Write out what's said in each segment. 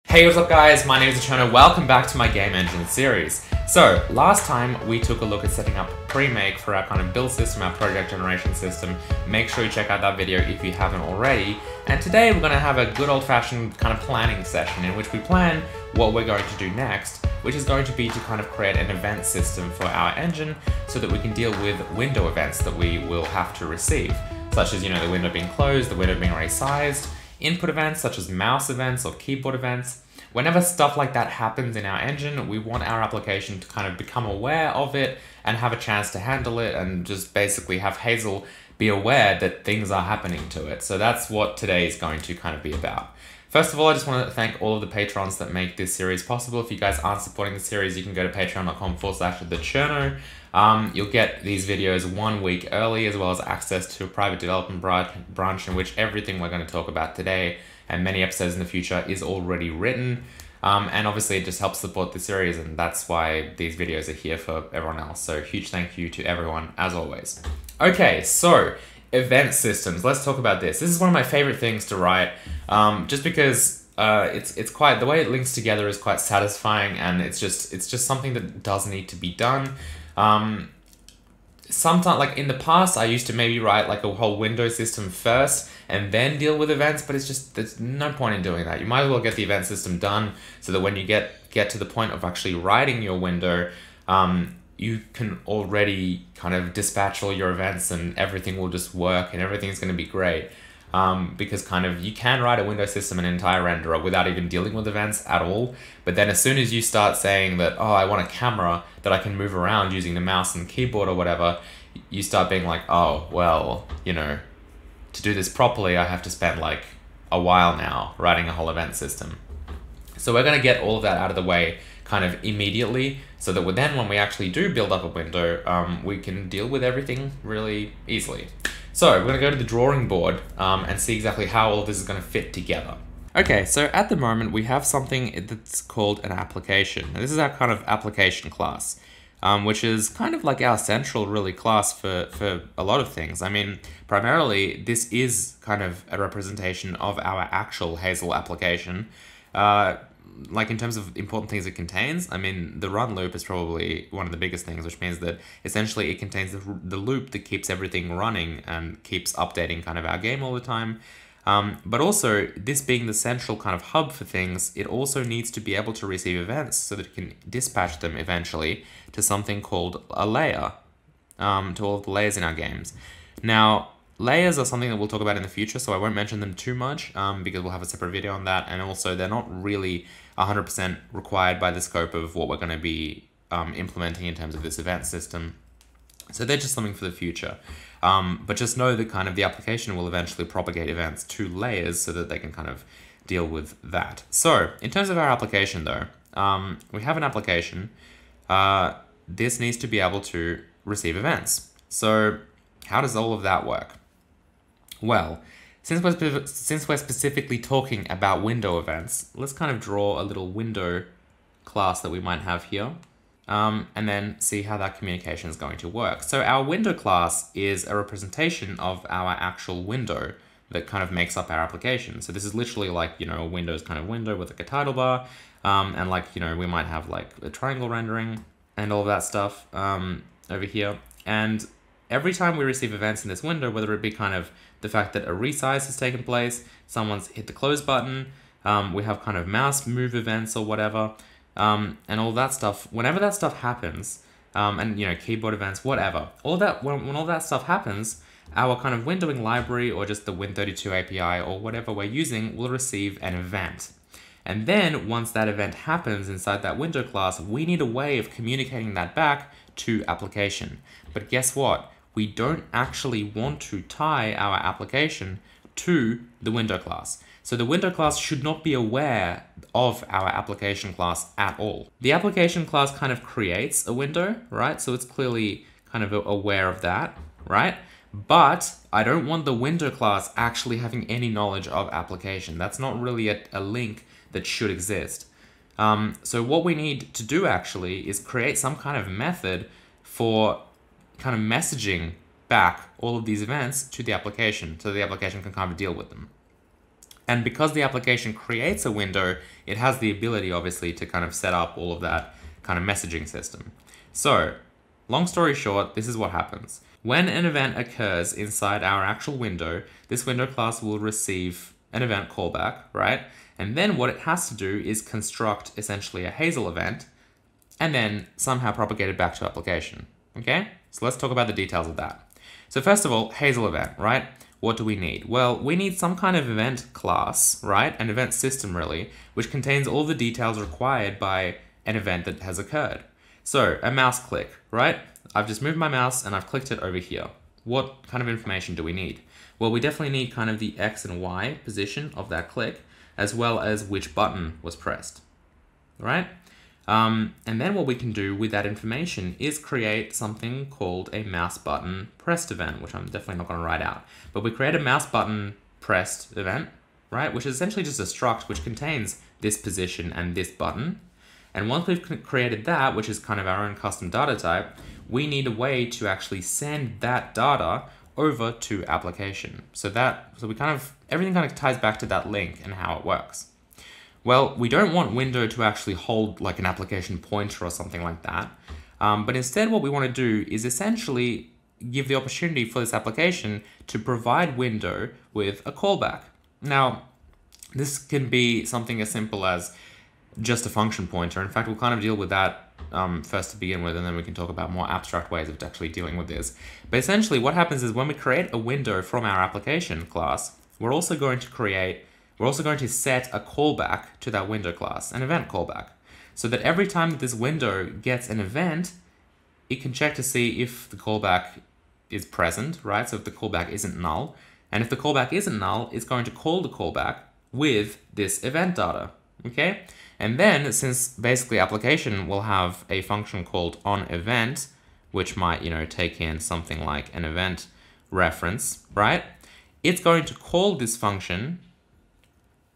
Hey, what's up guys? My name is Cherno. Welcome back to my game engine series. So, last time we took a look at setting up pre-make for our kind of build system, our project generation system. Make sure you check out that video if you haven't already. And today we're going to have a good old-fashioned kind of planning session in which we plan what we're going to do next, which is going to be to kind of create an event system for our engine so that we can deal with window events that we will have to receive, such as, the window being closed, the window being resized, input events such as mouse events or keyboard events. Whenever stuff like that happens in our engine, we want our application to kind of become aware of it and have a chance to handle it and just basically have Hazel be aware that things are happening to it. So that's what today is going to kind of be about. First of all, I just want to thank all of the patrons that make this series possible. If you guys aren't supporting the series, you can go to patreon.com/thecherno. You'll get these videos 1 week early, as well as access to a private development branch in which everything we're going to talk about today and many episodes in the future is already written. And obviously it just helps support the series, and that's why these videos are here for everyone else. So huge thank you to everyone, as always. Okay, so event systems. Let's talk about this. This is one of my favorite things to write, just because it's quite, the way it links together is quite satisfying, and it's just something that does need to be done. Sometimes, like in the past, I used to maybe write like a whole window system first and then deal with events, but there's no point in doing that. You might as well get the event system done so that when you get to the point of actually writing your window, you can already kind of dispatch all your events and everything will just work and everything's going to be great. Because kind of you can write a window system, an entire renderer, without even dealing with events at all. But then as soon as you start saying that, oh, I want a camera that I can move around using the mouse and keyboard or whatever, you start being like, oh, well, to do this properly, I have to spend like a while now writing a whole event system. So we're going to get all of that out of the way kind of immediately, so that then when we actually do build up a window, we can deal with everything really easily. So we're going to go to the drawing board and see exactly how all this is going to fit together. Okay, so at the moment we have something that's called an application. And this is our kind of application class, which is kind of like our central really class for a lot of things. I mean, primarily this is kind of a representation of our actual Hazel application. Like in terms of important things it contains, I mean, the run loop is probably one of the biggest things, which means that essentially it contains the loop that keeps everything running and keeps updating kind of our game all the time. But also, this being the central kind of hub for things, it also needs to be able to receive events so that it can dispatch them eventually to something called a layer, to all of the layers in our games. Now, layers are something that we'll talk about in the future, so I won't mention them too much because we'll have a separate video on that, and also they're not really 100% required by the scope of what we're going to be implementing in terms of this event system. So they're just something for the future. But just know that kind of the application will eventually propagate events to layers so that they can kind of deal with that. So in terms of our application though, we have an application. This needs to be able to receive events. So how does all of that work? Well, since we're specifically talking about window events, let's kind of draw a little window class that we might have here, and then see how that communication is going to work. So our window class is a representation of our actual window that kind of makes up our application. So this is literally like, a Windows kind of window with like a title bar, and like, we might have like a triangle rendering and all of that stuff over here. And every time we receive events in this window, whether it be kind of the fact that a resize has taken place, someone's hit the close button, we have kind of mouse move events or whatever, and all that stuff. Whenever that stuff happens, and keyboard events, whatever, all that when all that stuff happens, our kind of windowing library or just the Win32 API or whatever we're using will receive an event. And then once that event happens inside that window class, we need a way of communicating that back to application. But guess what? We don't actually want to tie our application to the window class. So the window class should not be aware of our application class at all. The application class kind of creates a window, right? So it's clearly kind of aware of that, right? But I don't want the window class actually having any knowledge of application. That's not really a link that should exist. So what we need to do actually is create some kind of method for kind of messaging back all of these events to the application so the application can kind of deal with them. And because the application creates a window, it has the ability, obviously, to kind of set up all of that kind of messaging system. So, long story short, this is what happens. When an event occurs inside our actual window, this window class will receive an event callback, right? And then what it has to do is construct essentially a Hazel event and then somehow propagate it back to application, okay? So let's talk about the details of that. So first of all, Hazel event, right? What do we need? Well, we need some kind of event class, right? An event system, really, which contains all the details required by an event that has occurred. So, a mouse click, right? I've just moved my mouse and I've clicked it over here. What kind of information do we need? Well, we definitely need kind of the X and Y position of that click, as well as which button was pressed, right? And then what we can do with that information is create something called a mouse button pressed event, which I'm definitely not going to write out. But we create a mouse button pressed event, right? Which is essentially just a struct which contains this position and this button. And once we've created that, which is kind of our own custom data type, we need a way to actually send that data over to application. So everything kind of ties back to that link and how it works. Well, we don't want window to actually hold like an application pointer or something like that. But instead what we want to do is essentially give the opportunity for this application to provide window with a callback. Now, this can be something as simple as just a function pointer. In fact, we'll kind of deal with that first to begin with, and then we can talk about more abstract ways of actually dealing with this. But essentially what happens is when we create a window from our application class, we're also going to set a callback to that window class, an event callback, so that every time that this window gets an event, it can check to see if the callback is present, right? So if the callback isn't null, and if the callback isn't null, it's going to call the callback with this event data, okay? And then, since basically application will have a function called onEvent, which might, take in something like an event reference, right? It's going to call this function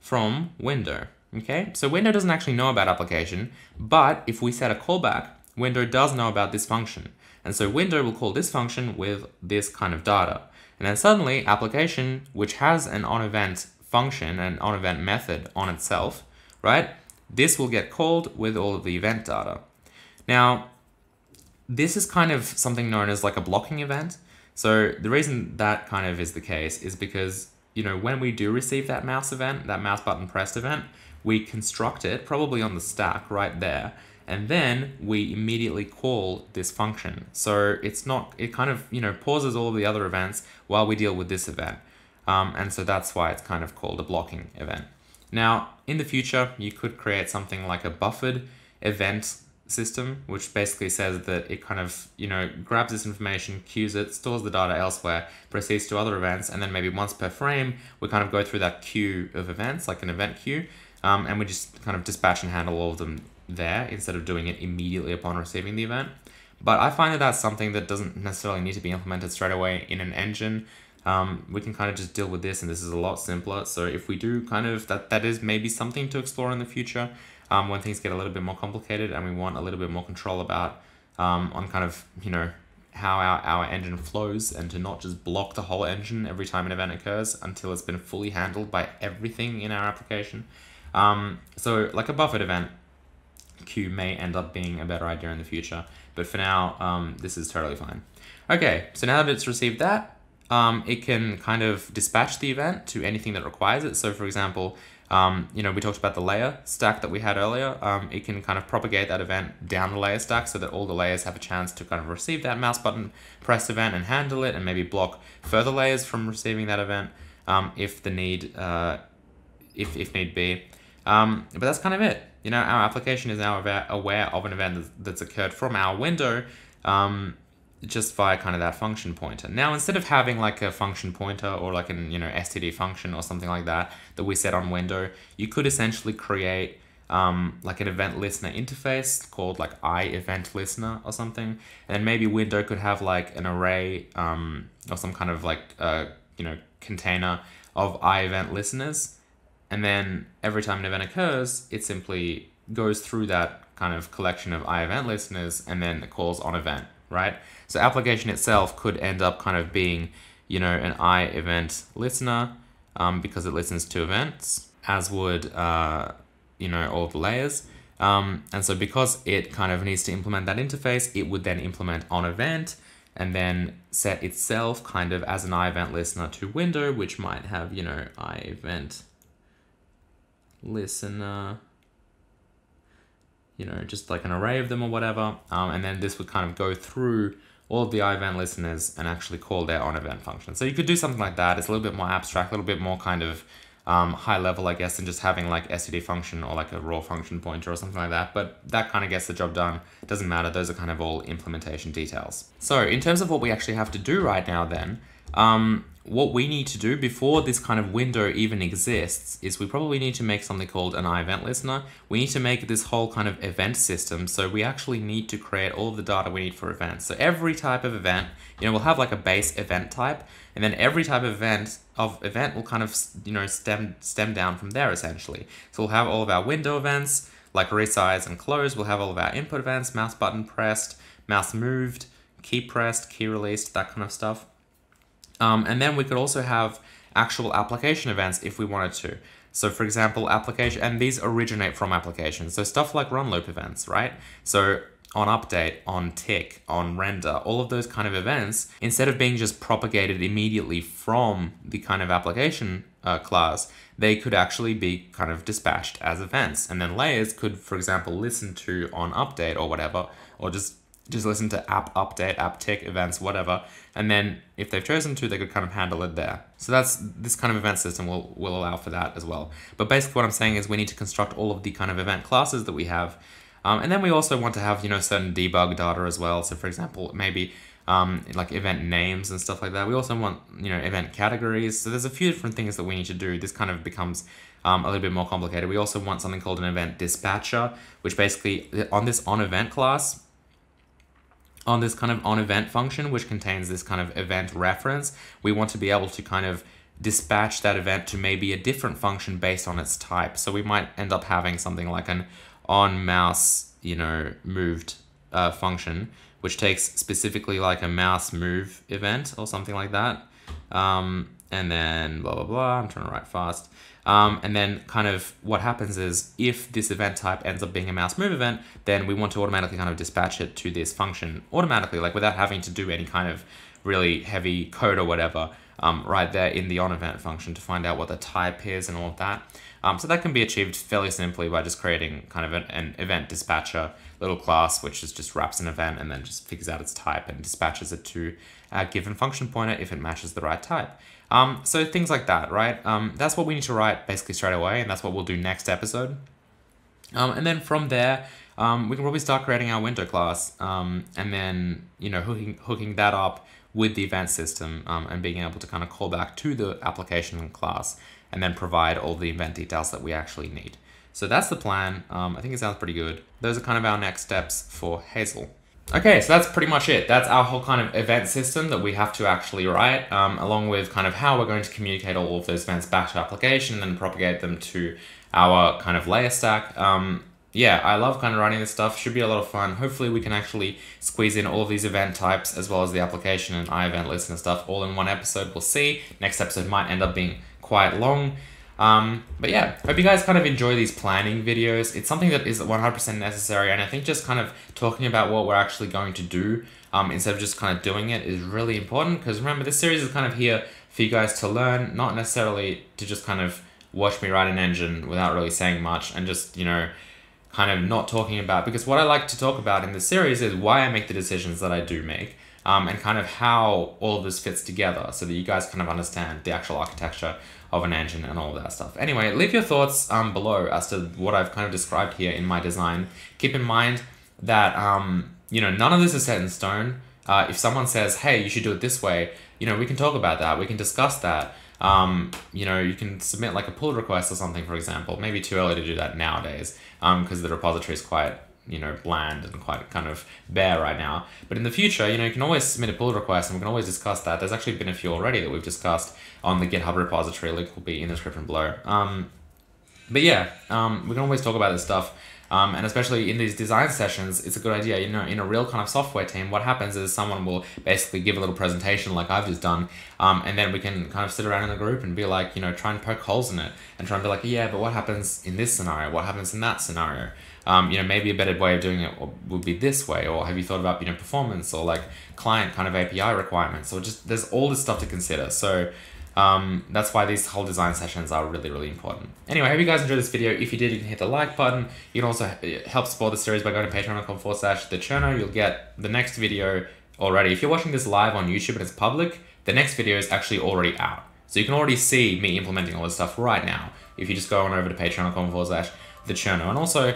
from window, okay? So window doesn't actually know about application, but if we set a callback, window does know about this function. And so window will call this function with this kind of data. And then suddenly application, which has an onEvent function, an onEvent method on itself, right? This will get called with all of the event data. Now, this is kind of something known as like a blocking event. So the reason that kind of is the case is because, when we do receive that mouse event, that mouse button pressed event, we construct it probably on the stack right there. And then we immediately call this function. So it kind of, pauses all of the other events while we deal with this event. And so that's why it's kind of called a blocking event. Now, in the future, you could create something like a buffered event system, which basically says that it kind of, grabs this information, queues it, stores the data elsewhere, proceeds to other events, and then maybe once per frame, we kind of go through that queue of events, like an event queue, and we just kind of dispatch and handle all of them there instead of doing it immediately upon receiving the event. But I find that that's something that doesn't necessarily need to be implemented straight away in an engine. We can kind of just deal with this, and this is a lot simpler. So if we do kind of, that is maybe something to explore in the future, when things get a little bit more complicated and we want a little bit more control about, on kind of, how our engine flows, and to not just block the whole engine every time an event occurs until it's been fully handled by everything in our application. So like a buffered event queue may end up being a better idea in the future, but for now, this is totally fine. Okay, so now that it's received that, it can kind of dispatch the event to anything that requires it. So for example, we talked about the layer stack that we had earlier. It can kind of propagate that event down the layer stack so that all the layers have a chance to kind of receive that mouse button pressed event and handle it, and maybe block further layers from receiving that event, if need be. But that's kind of it. Our application is now aware of an event that's occurred from our window, just via kind of that function pointer. Now, instead of having like a function pointer or like an std function or something like that we set on window, you could essentially create like an event listener interface called like iEventListener or something, and then maybe window could have like an array or some kind of like container of iEvent listeners, and then every time an event occurs, it simply goes through that kind of collection of iEvent listeners and then it calls onEvent, right? So application itself could end up kind of being, an iEvent listener, because it listens to events, as would, you know, all the layers. And so because it kind of needs to implement that interface, it would then implement on event and then set itself kind of as an iEvent listener to window, which might have, you know, iEvent listener, you know, just like an array of them or whatever. And then this would kind of go through all of the iEvent listeners and actually call their onEvent function. So you could do something like that. It's a little bit more abstract, a little bit more kind of high level, I guess, than just having like std function or like a raw function pointer or something like that. But that kind of gets the job done. It doesn't matter. Those are kind of all implementation details. So in terms of what we actually have to do right now then, what we need to do before this kind of window even exists is we probably need to make something called an iEvent listener. We need to make this whole kind of event system. So we actually need to create all of the data we need for events. So every type of event, you know, we'll have like a base event type, and then every type of event will kind of, you know, stem down from there essentially. So we'll have all of our window events like resize and close. We'll have all of our input events, mouse button pressed, mouse moved, key pressed, key released, that kind of stuff. And then we could also have actual application events if we wanted to. So for example, application, and these originate from applications. So stuff like run loop events, right? So on update, on tick, on render, all of those kind of events, instead of being just propagated immediately from the kind of application class, they could actually be kind of dispatched as events. And then layers could, for example, listen to on update or whatever, or just listen to app update, app tick, events, whatever. And then if they've chosen to, they could kind of handle it there. So this kind of event system will allow for that as well. But basically what I'm saying is we need to construct all of the kind of event classes that we have. And then we also want to have, you know, certain debug data as well. So for example, maybe like event names and stuff like that. We also want, you know, event categories. So there's a few different things that we need to do. This kind of becomes a little bit more complicated. We also want something called an event dispatcher, which basically on this onEvent class, on this kind of onEvent function, which contains this kind of event reference, we want to be able to kind of dispatch that event to maybe a different function based on its type. So we might end up having something like an onMouse, you know, moved function, which takes specifically like a mouse move event or something like that. And then blah, blah, blah, I'm trying to write fast. And then kind of what happens is if this event type ends up being a mouse move event, then we want to automatically kind of dispatch it to this function automatically, like without having to do any kind of really heavy code or whatever, right there in the onEvent function to find out what the type is and all of that. So that can be achieved fairly simply by just creating kind of an event dispatcher little class, which is just wraps an event and then just figures out its type and dispatches it to a given function pointer if it matches the right type. So things like that, right? That's what we need to write basically straight away, and that's what we'll do next episode. And then from there, we can probably start creating our window class, and then, you know, hooking that up with the event system, and being able to kind of call back to the application class and then provide all the event details that we actually need. So that's the plan. I think it sounds pretty good. Those are kind of our next steps for Hazel. Okay, so that's pretty much it. That's our whole kind of event system that we have to actually write, along with kind of how we're going to communicate all of those events back to application and then propagate them to our kind of layer stack. Yeah, I love kind of writing this stuff. Should be a lot of fun. Hopefully we can actually squeeze in all of these event types as well as the application and iEvent listener stuff all in one episode. We'll see. Next episode might end up being quite long. But yeah, hope you guys kind of enjoy these planning videos. It's something that is 100% necessary, and I think just kind of talking about what we're actually going to do instead of just kind of doing it is really important, because remember, this series is kind of here for you guys to learn, not necessarily to just kind of watch me write an engine without really saying much and just, you know, kind of not talking about, because what I like to talk about in this series is why I make the decisions that I do make, and kind of how all of this fits together so that you guys kind of understand the actual architecture of an engine and all of that stuff. Anyway, leave your thoughts below as to what I've kind of described here in my design. Keep in mind that, you know, none of this is set in stone. If someone says, hey, you should do it this way, you know, we can talk about that. We can discuss that. You know, you can submit like a pull request or something, for example. Maybe too early to do that nowadays because the repository is quite, you know, bland and quite kind of bare right now. But in the future, you know, you can always submit a pull request and we can always discuss that. There's actually been a few already that we've discussed on the GitHub repository. Link will be in the description below. But yeah, we can always talk about this stuff. And especially in these design sessions, it's a good idea. You know, in a real kind of software team, what happens is someone will basically give a little presentation like I've just done, and then we can kind of sit around in the group and be like, you know, try and poke holes in it and try and be like, yeah, but what happens in this scenario? What happens in that scenario? You know, maybe a better way of doing it would be this way, or have you thought about, you know, performance or like client kind of API requirements, or just there's all this stuff to consider. So that's why these whole design sessions are really, really important. Anyway, I hope you guys enjoyed this video. If you did, you can hit the like button. You can also help support the series by going to patreon.com/the Cherno. You'll get the next video already. If you're watching this live on YouTube and it's public, the next video is actually already out. So you can already see me implementing all this stuff right now. If you just go on over to patreon.com/the Cherno. And also,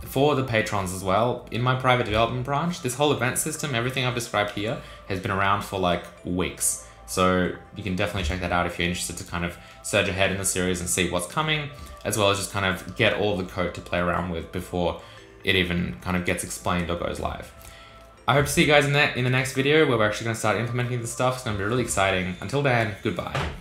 for the patrons as well, in my private development branch, this whole event system, everything I've described here, has been around for like weeks. So you can definitely check that out if you're interested to kind of surge ahead in the series and see what's coming, as well as just kind of get all the code to play around with before it even kind of gets explained or goes live. I hope to see you guys in the next video where we're actually going to start implementing this stuff. It's going to be really exciting. Until then, goodbye.